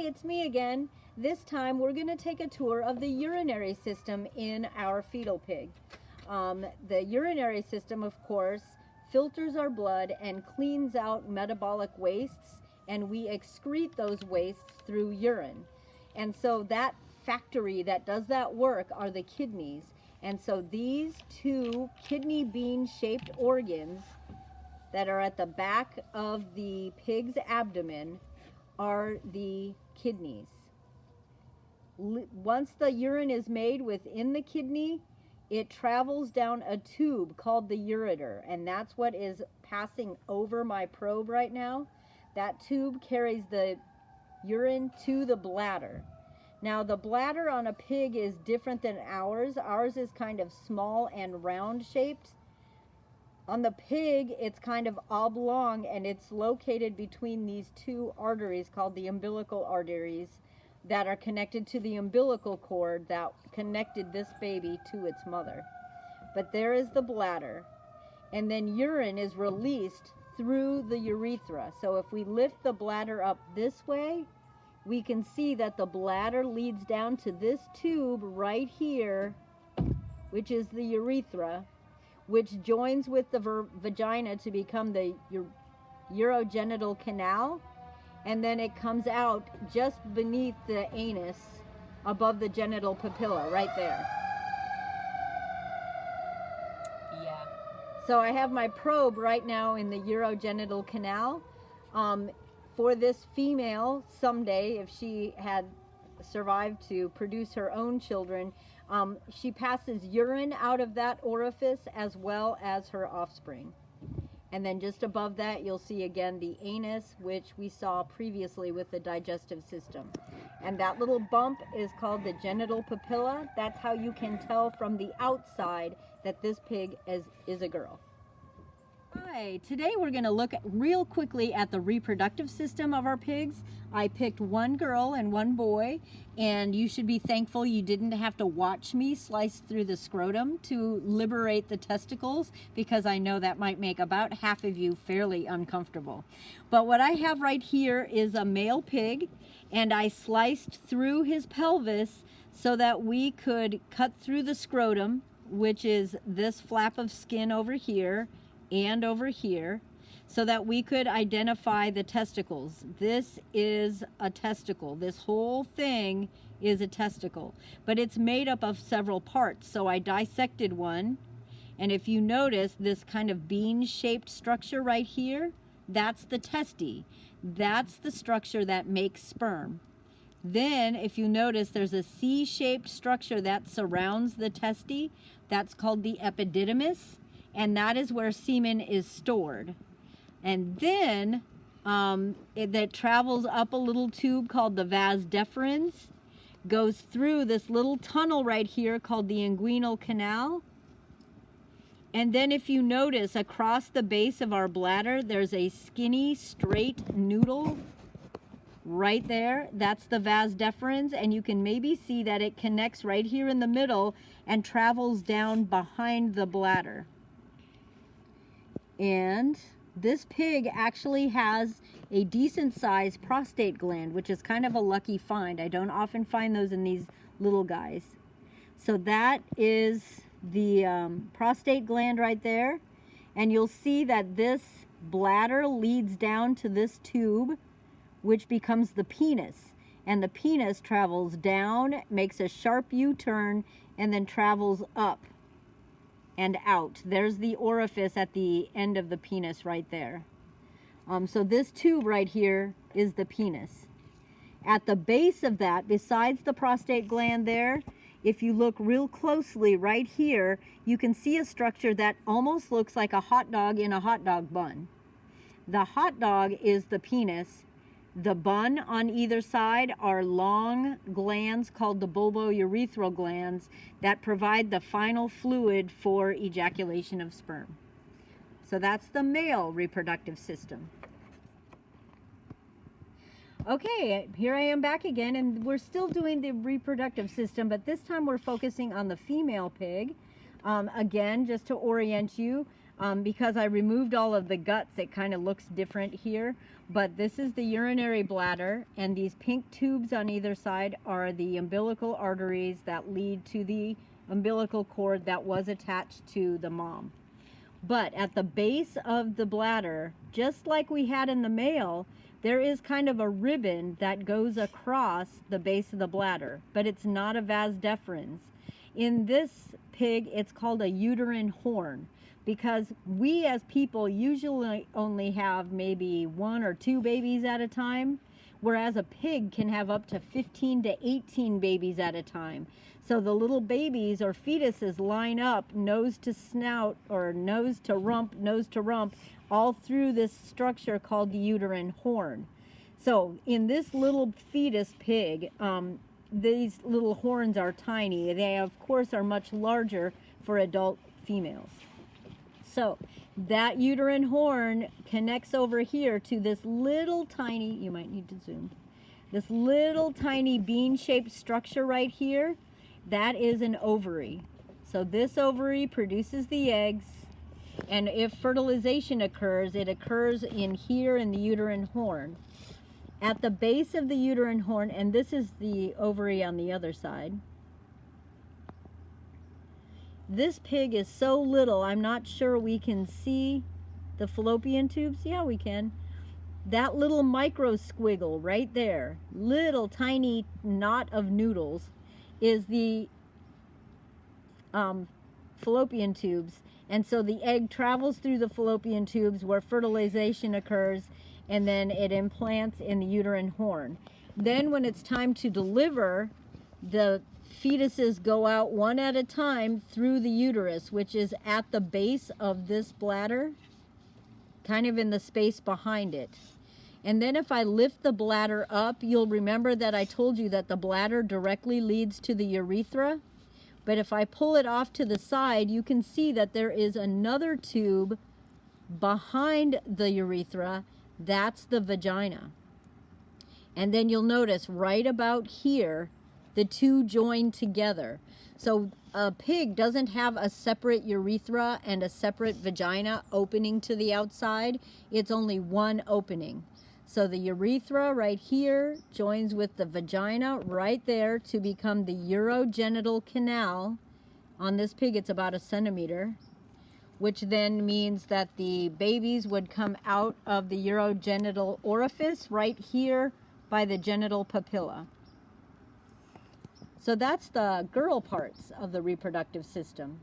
it's me again. This time we're going to take a tour of the urinary system in our fetal pig. The urinary system, of course, filters our blood and cleans out metabolic wastes, and we excrete those wastes through urine. And so that factory that does that work are the kidneys. And so these two kidney bean shaped organs that are at the back of the pig's abdomen are the kidneys. Once the urine is made within the kidney, it travels down a tube called the ureter, and that's what is passing over my probe right now. That tube carries the urine to the bladder. Now the bladder on a pig is different than ours. Ours is kind of small and round shaped. On the pig, it's kind of oblong, and it's located between these two arteries called the umbilical arteries that are connected to the umbilical cord that connected this baby to its mother. But there is the bladder, and then urine is released through the urethra. So if we lift the bladder up this way, we can see that the bladder leads down to this tube right here, which is the urethra, which joins with the vagina to become the urogenital canal, and then it comes out just beneath the anus above the genital papilla right there. Yeah. So I have my probe right now in the urogenital canal. For this female, someday, if she had survived to produce her own children, she passes urine out of that orifice as well as her offspring. And then just above that, you'll see again the anus, which we saw previously with the digestive system. And that little bump is called the genital papilla. That's how you can tell from the outside that this pig is a girl. Hi, today we're going to look real quickly at the reproductive system of our pigs. I picked one girl and one boy, and you should be thankful you didn't have to watch me slice through the scrotum to liberate the testicles, because I know that might make about half of you fairly uncomfortable. But what I have right here is a male pig, and I sliced through his pelvis so that we could cut through the scrotum, which is this flap of skin over here and over here, so that we could identify the testicles. This is a testicle. This whole thing is a testicle, but it's made up of several parts. So I dissected one, and if you notice this kind of bean-shaped structure right here, that's the testy. That's the structure that makes sperm. Then if you notice, there's a C-shaped structure that surrounds the testy. That's called the epididymis, and that is where semen is stored. And then that travels up a little tube called the vas deferens, goes through this little tunnel right here called the inguinal canal. And then if you notice, across the base of our bladder, there's a skinny, straight noodle right there. That's the vas deferens, and you can maybe see that it connects right here in the middle and travels down behind the bladder. And this pig actually has a decent sized prostate gland, which is kind of a lucky find. I don't often find those in these little guys. So that is the prostate gland right there. And you'll see that this bladder leads down to this tube, which becomes the penis. And the penis travels down, makes a sharp U-turn, and then travels up and out. There's the orifice at the end of the penis right there. So this tube right here is the penis. At the base of that, besides the prostate gland there, if you look real closely right here, you can see a structure that almost looks like a hot dog in a hot dog bun. The hot dog is the penis. The bun on either side are long glands called the bulbourethral glands that provide the final fluid for ejaculation of sperm. So that's the male reproductive system. Okay, here I am back again, and we're still doing the reproductive system, but this time we're focusing on the female pig. Again, just to orient you, Because I removed all of the guts, it kind of looks different here. But this is the urinary bladder, and these pink tubes on either side are the umbilical arteries that lead to the umbilical cord that was attached to the mom. But at the base of the bladder, just like we had in the male, there is kind of a ribbon that goes across the base of the bladder, but it's not a vas deferens. In this pig, it's called a uterine horn, because we as people usually only have maybe 1 or 2 babies at a time, whereas a pig can have up to 15 to 18 babies at a time. So the little babies or fetuses line up nose to snout or nose to rump, all through this structure called the uterine horn. So in this little fetus pig, these little horns are tiny. They, of course, are much larger for adult females. So that uterine horn connects over here to this little tiny, you might need to zoom, this little tiny bean-shaped structure right here. That is an ovary. So this ovary produces the eggs, and if fertilization occurs, it occurs in here in the uterine horn. At the base of the uterine horn, and this is the ovary on the other side. This pig is so little, I'm not sure we can see the fallopian tubes. Yeah, we can. That little micro squiggle right there, little tiny knot of noodles, is the fallopian tubes. And so the egg travels through the fallopian tubes where fertilization occurs, and then it implants in the uterine horn. Then when it's time to deliver, the fetuses go out one at a time through the uterus, which is at the base of this bladder, kind of in the space behind it. And then if I lift the bladder up, you'll remember that I told you that the bladder directly leads to the urethra. But if I pull it off to the side, you can see that there is another tube behind the urethra. That's the vagina. And then you'll notice right about here, the two join together. So a pig doesn't have a separate urethra and a separate vagina opening to the outside. It's only one opening. So the urethra right here joins with the vagina right there to become the urogenital canal. On this pig, it's about 1 centimeter, which then means that the babies would come out of the urogenital orifice right here by the genital papilla. So that's the girl parts of the reproductive system.